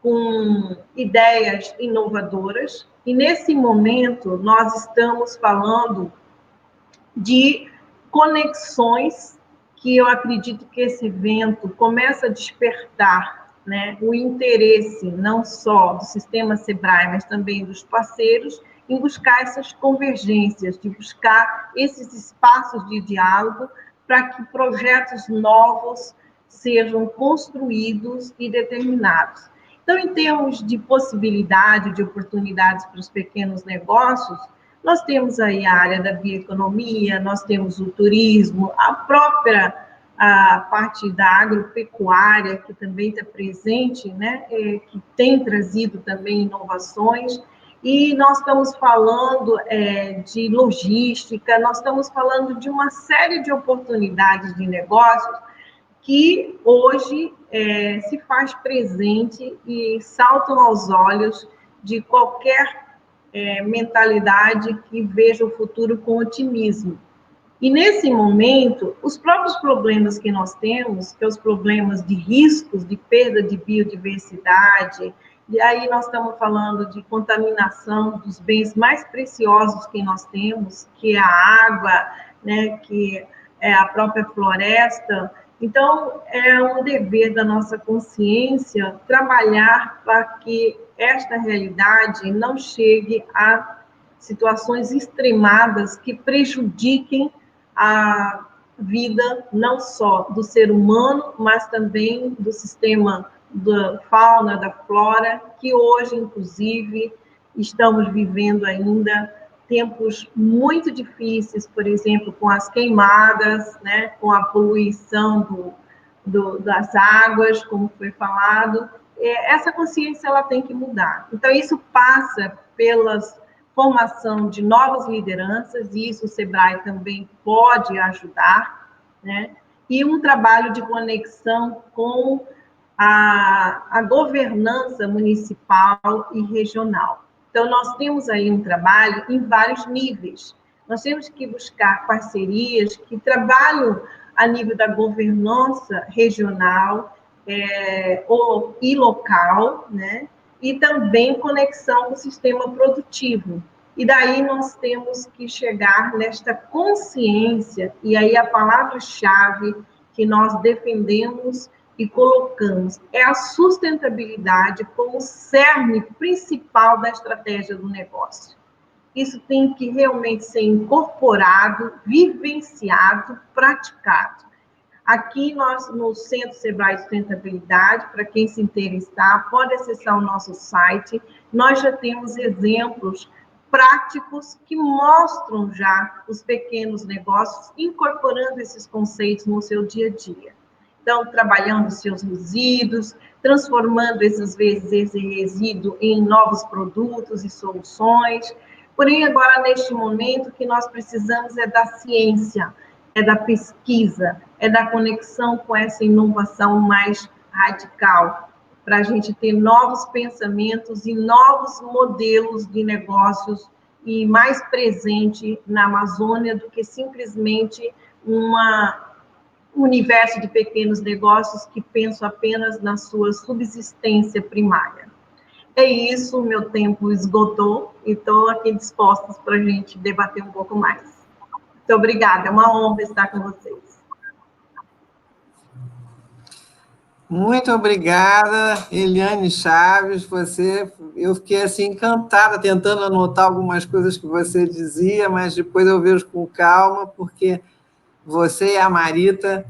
com ideias inovadoras, e nesse momento nós estamos falando de conexões, que eu acredito que esse evento começa a despertar, né, o interesse não só do sistema SEBRAE, mas também dos parceiros, em buscar essas convergências, de buscar esses espaços de diálogo para que projetos novos sejam construídos e determinados. Então, em termos de possibilidade, de oportunidades para os pequenos negócios, Nós temos aí a área da bioeconomia, nós temos o turismo, a parte da agropecuária, que também está presente, né, que tem trazido também inovações, e nós estamos falando de logística, nós estamos falando de uma série de oportunidades de negócios que hoje se faz presente e saltam aos olhos de qualquer mentalidade que veja o futuro com otimismo. E, nesse momento, os próprios problemas que nós temos, que são os problemas de riscos, de perda de biodiversidade, e aí nós estamos falando de contaminação dos bens mais preciosos que nós temos, que é a água, né, que é a própria floresta. Então, é um dever da nossa consciência trabalhar para que esta realidade não chegue a situações extremadas que prejudiquem a vida não só do ser humano, mas também do sistema da fauna, da flora, que hoje, inclusive, estamos vivendo ainda tempos muito difíceis, por exemplo, com as queimadas, né, com a poluição das águas, como foi falado. Essa consciência ela tem que mudar. Então, isso passa pelas formação de novas lideranças, e isso o SEBRAE também pode ajudar, né? E um trabalho de conexão com a governança municipal e regional. Então, nós temos aí um trabalho em vários níveis. Nós temos que buscar parcerias que trabalham a nível da governança regional e local, né? E também conexão com o sistema produtivo. E daí nós temos que chegar nesta consciência, e aí a palavra-chave que nós defendemos e colocamos é a sustentabilidade como cerne principal da estratégia do negócio. Isso tem que realmente ser incorporado, vivenciado, praticado. Aqui, nós, no Centro SEBRAE Sustentabilidade, para quem se interessar, pode acessar o nosso site. Nós já temos exemplos práticos que mostram já os pequenos negócios incorporando esses conceitos no seu dia a dia. Então, trabalhando seus resíduos, transformando, às vezes, esse resíduo em novos produtos e soluções. Porém, agora, neste momento, o que nós precisamos é da ciência, é da pesquisa, é da conexão com essa inovação mais radical, para a gente ter novos pensamentos e novos modelos de negócios e mais presente na Amazônia do que simplesmente um universo de pequenos negócios que pensam apenas na sua subsistência primária. É isso, meu tempo esgotou e estou aqui disposta para a gente debater um pouco mais. Muito obrigada, é uma honra estar com vocês. Muito obrigada, Eliane Chaves. Eu fiquei assim encantada, tentando anotar algumas coisas que você dizia, mas depois eu vejo com calma, porque você e a Marita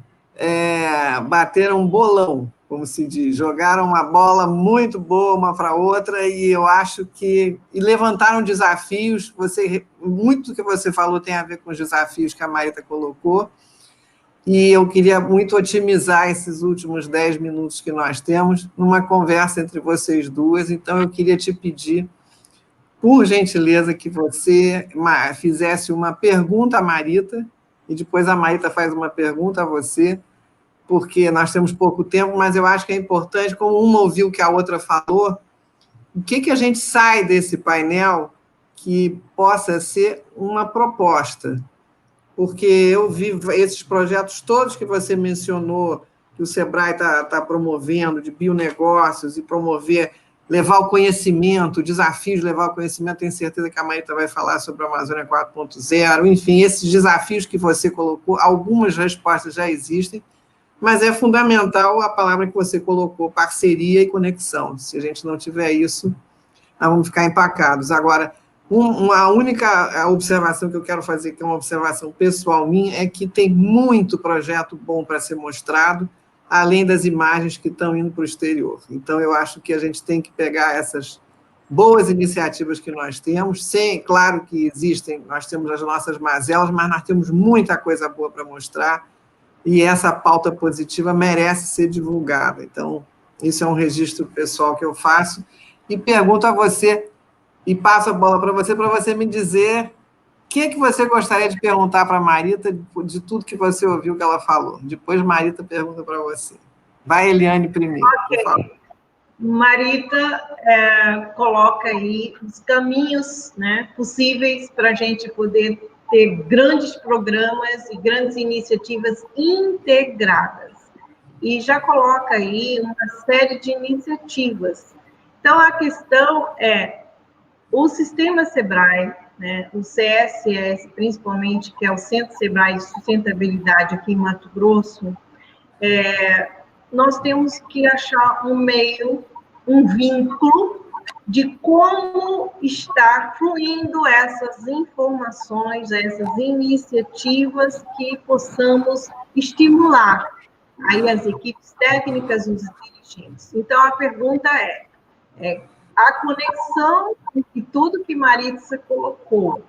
bateram um bolão, como se diz, jogaram uma bola muito boa uma para a outra, e eu acho que levantaram desafios. Muito do que você falou tem a ver com os desafios que a Marita colocou, e eu queria muito otimizar esses últimos 10 minutos que nós temos numa conversa entre vocês duas. Então, eu queria te pedir, por gentileza, que você fizesse uma pergunta à Marita, e depois a Marita faz uma pergunta a você, porque nós temos pouco tempo, mas eu acho que é importante, como uma ouviu o que a outra falou, o que a gente sai desse painel que possa ser uma proposta. Porque eu vi esses projetos todos que você mencionou, que o SEBRAE está promovendo, de bionegócios, e levar o conhecimento, desafios de levar o conhecimento. Tenho certeza que a Marita vai falar sobre a Amazônia 4.0, enfim, esses desafios que você colocou, algumas respostas já existem, mas é fundamental a palavra que você colocou, parceria e conexão. Se a gente não tiver isso, nós vamos ficar empacados. Agora, uma única observação que eu quero fazer, que é uma observação pessoal minha, é que tem muito projeto bom para ser mostrado, além das imagens que estão indo para o exterior. Então, eu acho que a gente tem que pegar essas boas iniciativas que nós temos, sem, claro que existem, nós temos as nossas mazelas, mas nós temos muita coisa boa para mostrar, e essa pauta positiva merece ser divulgada. Então, isso é um registro pessoal que eu faço, e pergunto a você, e passo a bola para você me dizer o que você gostaria de perguntar para a Marita de tudo que você ouviu que ela falou. Depois, Marita pergunta para você. Vai, Eliane, primeiro, por favor. Marita coloca aí os caminhos, né, possíveis para a gente poder ter grandes programas e grandes iniciativas integradas. E já coloca aí uma série de iniciativas. Então, a questão é, o sistema SEBRAE, né, o CSS, principalmente, que é o Centro SEBRAE de Sustentabilidade aqui em Mato Grosso, nós temos que achar um meio, um vínculo de como está fluindo essas informações, essas iniciativas que possamos estimular aí as equipes técnicas e os dirigentes. Então, a pergunta é a conexão entre tudo que Maritza colocou.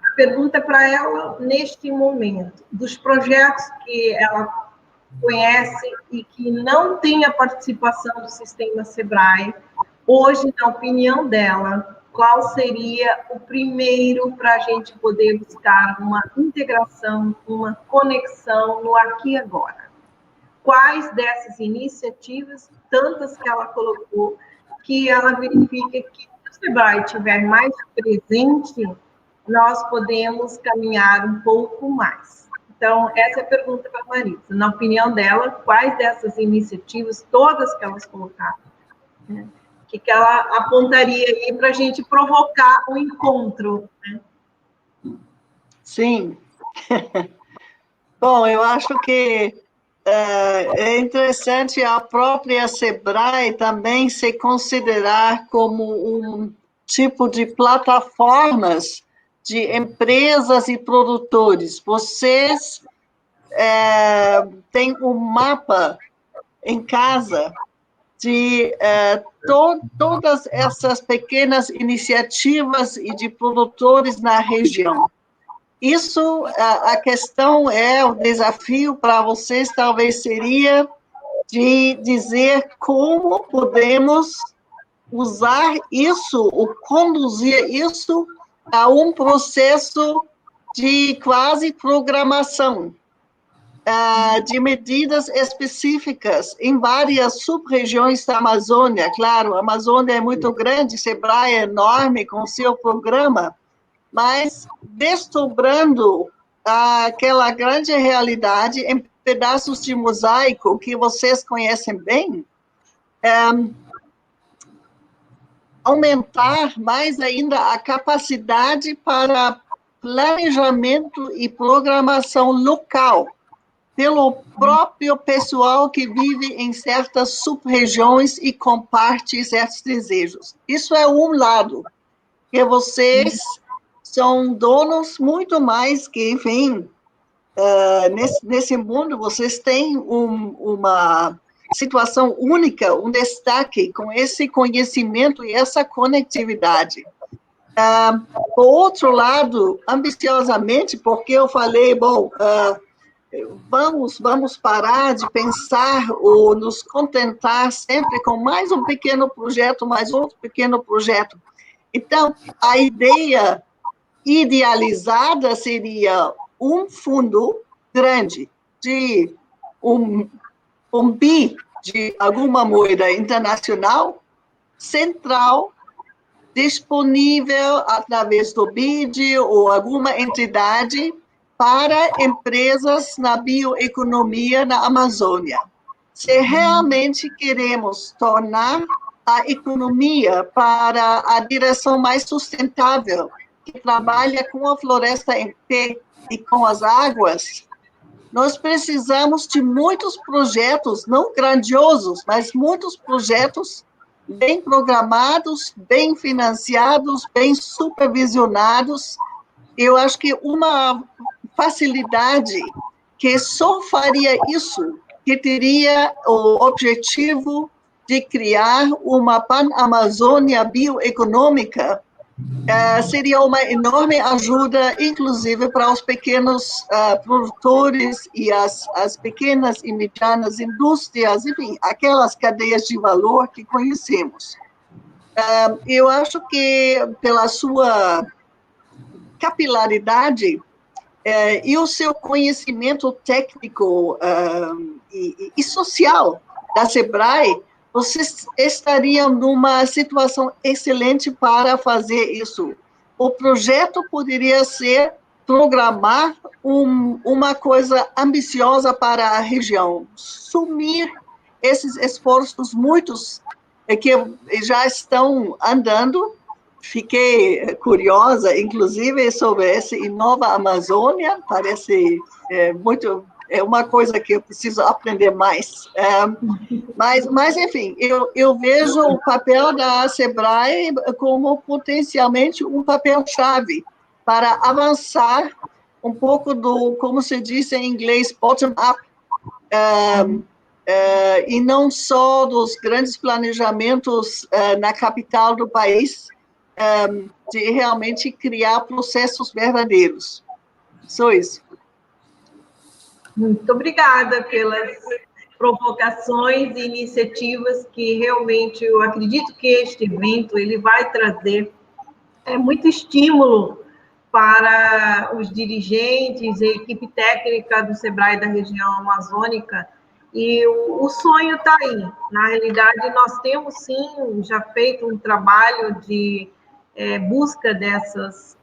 A pergunta para ela, neste momento, dos projetos que ela conhece e que não tem a participação do sistema SEBRAE, hoje, na opinião dela, qual seria o primeiro para a gente poder buscar uma integração, uma conexão no aqui e agora? Quais dessas iniciativas, tantas que ela colocou, que ela verifica que, se o SEBRAE estiver mais presente, nós podemos caminhar um pouco mais? Então, essa é a pergunta para a Marisa. Na opinião dela, quais dessas iniciativas, todas que elas colocaram, né, que ela apontaria aí para a gente provocar um encontro? Né? Sim. Bom, eu acho que é interessante a própria SEBRAE também se considerar como um tipo de plataformas de empresas e produtores. Vocês têm um mapa em casa de todas essas pequenas iniciativas e de produtores na região. Isso, a questão o desafio para vocês talvez seria de dizer como podemos usar isso, ou conduzir isso a um processo de quase programação, de medidas específicas em várias sub-regiões da Amazônia. Claro, a Amazônia é muito grande, SEBRAE é enorme com seu programa, mas desdobrando aquela grande realidade em pedaços de mosaico que vocês conhecem bem, aumentar mais ainda a capacidade para planejamento e programação local, pelo próprio pessoal que vive em certas sub-regiões e comparte certos desejos. Isso é um lado, que vocês são donos muito mais que, enfim, nesse mundo vocês têm uma situação única, um destaque com esse conhecimento e essa conectividade. Por outro lado, ambiciosamente, porque eu falei, bom, vamos parar de pensar ou nos contentar sempre com mais um pequeno projeto, mais outro pequeno projeto. Então, a ideia idealizada seria um fundo grande de um bi de alguma moeda internacional, central, disponível através do BID ou alguma entidade para empresas na bioeconomia na Amazônia. Se realmente queremos tornar a economia para a direção mais sustentável, que trabalha com a floresta em pé e com as águas, nós precisamos de muitos projetos, não grandiosos, mas muitos projetos bem programados, bem financiados, bem supervisionados. Eu acho que uma facilidade que só faria isso, que teria o objetivo de criar uma Pan-Amazônia bioeconômica seria uma enorme ajuda, inclusive para os pequenos produtores e as pequenas e medianas indústrias, enfim, aquelas cadeias de valor que conhecemos. Eu acho que, pela sua capilaridade e o seu conhecimento técnico e social da SEBRAE, vocês estariam numa situação excelente para fazer isso. O projeto poderia ser programar uma coisa ambiciosa para a região, sumir esses esforços muitos que já estão andando. Fiquei curiosa, inclusive, sobre essa Inova Amazônia, parece é uma coisa que eu preciso aprender mais. Mas enfim, eu vejo o papel da SEBRAE como potencialmente um papel-chave para avançar um pouco do, como se diz em inglês, bottom-up, e não só dos grandes planejamentos na capital do país, de realmente criar processos verdadeiros. Só isso. Muito obrigada pelas provocações e iniciativas que realmente eu acredito que este evento ele vai trazer muito estímulo para os dirigentes e a equipe técnica do SEBRAE da região amazônica, e o sonho está aí. Na realidade, nós temos, sim, já feito um trabalho de busca dessas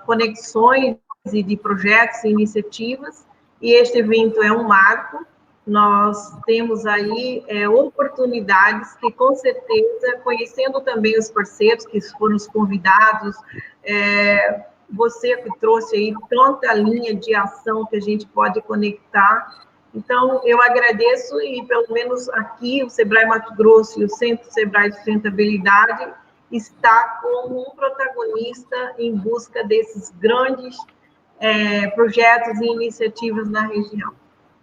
conexões e de projetos e iniciativas, e este evento é um marco. Nós temos aí oportunidades que, com certeza, conhecendo também os parceiros que foram os convidados, você que trouxe aí tanta linha de ação que a gente pode conectar. Então, eu agradeço, e pelo menos aqui, o SEBRAE Mato Grosso e o Centro SEBRAE Sustentabilidade está como um protagonista em busca desses grandes projetos e iniciativas na região.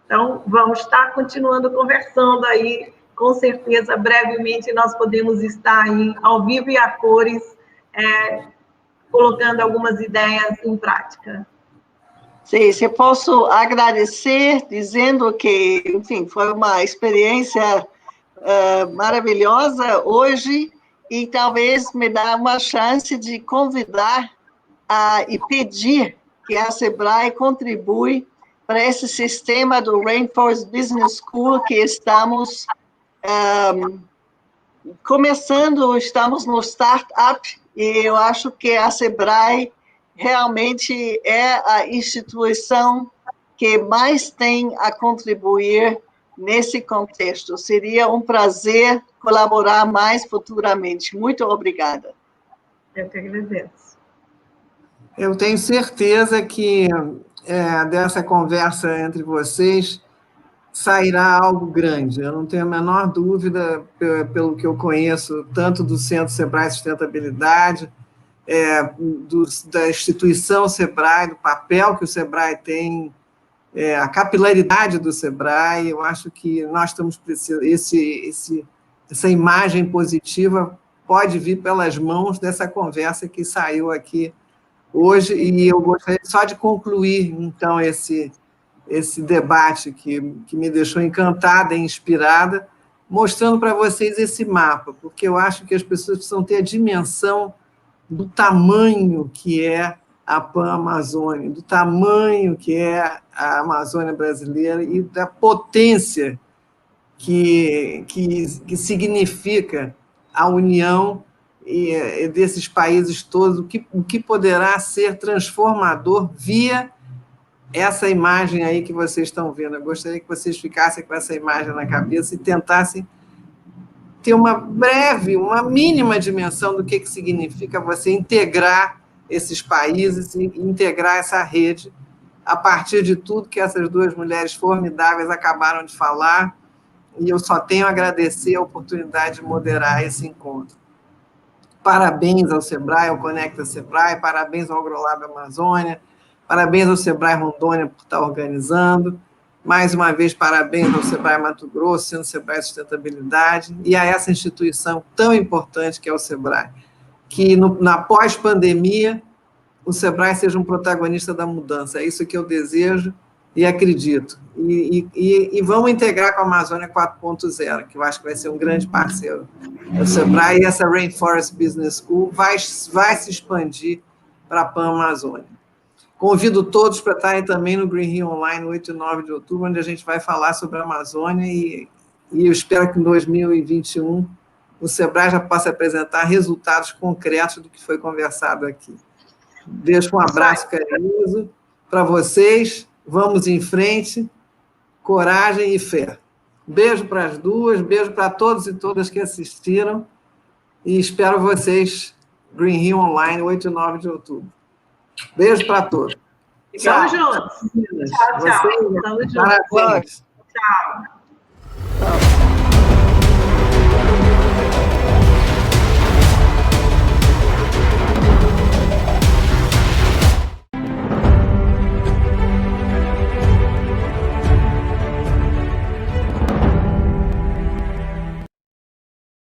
Então, vamos estar continuando conversando aí, com certeza, brevemente nós podemos estar aí, ao vivo e a cores, colocando algumas ideias em prática. Sim, eu posso agradecer, dizendo que, enfim, foi uma experiência maravilhosa hoje, e talvez me dá uma chance de convidar e pedir que a SEBRAE contribui para esse sistema do Rainforest Business School que estamos começando, estamos no startup, e eu acho que a SEBRAE realmente é a instituição que mais tem a contribuir nesse contexto. Seria um prazer colaborar mais futuramente. Muito obrigada. Eu que agradeço. Eu tenho certeza que dessa conversa entre vocês sairá algo grande. Eu não tenho a menor dúvida, pelo que eu conheço, tanto do Centro SEBRAE Sustentabilidade, da instituição SEBRAE, do papel que o SEBRAE tem, a capilaridade do SEBRAE. Eu acho que nós estamos precisando, essa imagem positiva pode vir pelas mãos dessa conversa que saiu aqui hoje, e eu gostaria só de concluir, então, esse debate que me deixou encantada e inspirada, mostrando para vocês esse mapa, porque eu acho que as pessoas precisam ter a dimensão do tamanho que é a Pan-Amazônia, do tamanho que é a Amazônia brasileira e da potência que significa a união desses países todos, o que poderá ser transformador via essa imagem aí que vocês estão vendo. Eu gostaria que vocês ficassem com essa imagem na cabeça e tentassem ter uma mínima dimensão do que significa você integrar esses países e integrar essa rede a partir de tudo que essas duas mulheres formidáveis acabaram de falar, e eu só tenho a agradecer a oportunidade de moderar esse encontro. Parabéns ao SEBRAE, ao Conecta SEBRAE, parabéns ao AgroLab Amazônia, parabéns ao SEBRAE Rondônia por estar organizando. Mais uma vez, parabéns ao Sebrae Mato Grosso, sendo Sebrae Sustentabilidade, e a essa instituição tão importante que é o Sebrae, que na pós-pandemia o Sebrae seja um protagonista da mudança. É isso que eu desejo e acredito. E vamos integrar com a Amazônia 4.0, que eu acho que vai ser um grande parceiro. O Sebrae e essa Rainforest Business School vai se expandir para a Pan-Amazônia. Convido todos para estarem também no Green Rio Online, 8 e 9 de outubro, onde a gente vai falar sobre a Amazônia e eu espero que em 2021 o Sebrae já possa apresentar resultados concretos do que foi conversado aqui. Deixo um abraço carinhoso para vocês, vamos em frente, coragem e fé. Beijo para as duas, beijo para todos e todas que assistiram e espero vocês, Green Rio Online, 8 e 9 de outubro. Beijo para todos. Tchau. Tchau, tchau. Tamo juntos. Parabéns. Tchau.